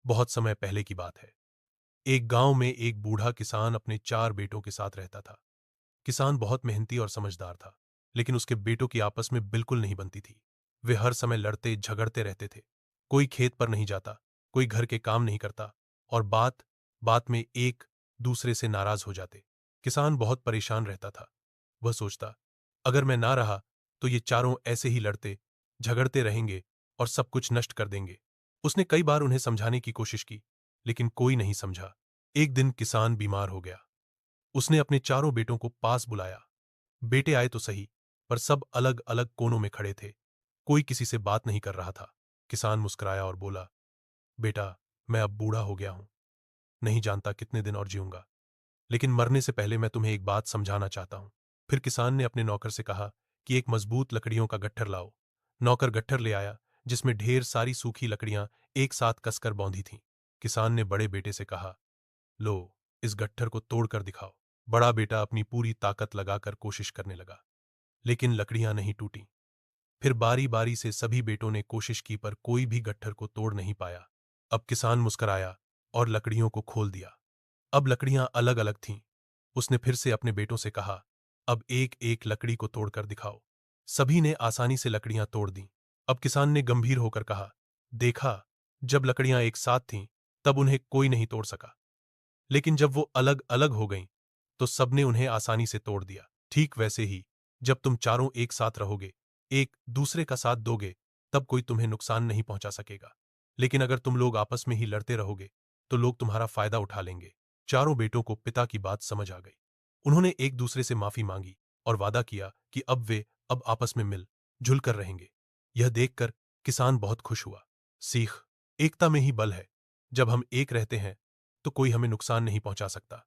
बहुत समय पहले की बात है। एक गांव में एक बूढ़ा किसान अपने 4 बेटों के साथ रहता था। किसान बहुत मेहनती और समझदार था, लेकिन उसके बेटों की आपस में बिल्कुल नहीं बनती थी। वे हर समय लड़ते झगड़ते रहते थे। कोई खेत पर नहीं जाता, कोई घर के काम नहीं करता, और बात बात में एक दूसरे से नाराज हो जाते। किसान बहुत परेशान रहता था। वह सोचता, अगर मैं ना रहा तो ये चारों ऐसे ही लड़ते झगड़ते रहेंगे और सब कुछ नष्ट कर देंगे। उसने कई बार उन्हें समझाने की कोशिश की, लेकिन कोई नहीं समझा। एक दिन किसान बीमार हो गया। उसने अपने 4 बेटों को पास बुलाया। बेटे आए तो सही, पर सब अलग अलग कोनों में खड़े थे। कोई किसी से बात नहीं कर रहा था। किसान मुस्कुराया और बोला, बेटा, मैं अब बूढ़ा हो गया हूं, नहीं जानता कितने दिन और जीऊंगा, लेकिन मरने से पहले मैं तुम्हें एक बात समझाना चाहता हूं। फिर किसान ने अपने नौकर से कहा कि एक मजबूत लकड़ियों का गट्ठर लाओ। नौकर गट्ठर ले आया, जिसमें ढेर सारी सूखी लकड़ियां एक साथ कसकर बौंधी थीं। किसान ने बड़े बेटे से कहा, लो, इस गट्ठर को तोड़कर दिखाओ। बड़ा बेटा अपनी पूरी ताकत लगाकर कोशिश करने लगा, लेकिन लकड़ियां नहीं टूटीं। फिर बारी बारी से सभी बेटों ने कोशिश की, पर कोई भी गट्ठर को तोड़ नहीं पाया। अब किसान मुस्कुराया और लकड़ियों को खोल दिया। अब लकड़ियां अलग अलग थीं। उसने फिर से अपने बेटों से कहा, अब एक एक लकड़ी को तोड़कर दिखाओ। सभी ने आसानी से लकड़ियां तोड़ दीं। अब किसान ने गंभीर होकर कहा, देखा, जब लकड़ियां एक साथ थीं तब उन्हें कोई नहीं तोड़ सका, लेकिन जब वो अलग अलग हो गईं तो सबने उन्हें आसानी से तोड़ दिया। ठीक वैसे ही, जब तुम चारों एक साथ रहोगे, एक दूसरे का साथ दोगे, तब कोई तुम्हें नुकसान नहीं पहुंचा सकेगा। लेकिन अगर तुम लोग आपस में ही लड़ते रहोगे तो लोग तुम्हारा फायदा उठा लेंगे। 4 बेटों को पिता की बात समझ आ गई। उन्होंने एक दूसरे से माफी मांगी और वादा किया कि अब आपस में मिल जुल कर रहेंगे। यह देखकर किसान बहुत खुश हुआ। सीख, एकता में ही बल है। जब हम एक रहते हैं तो कोई हमें नुकसान नहीं पहुंचा सकता।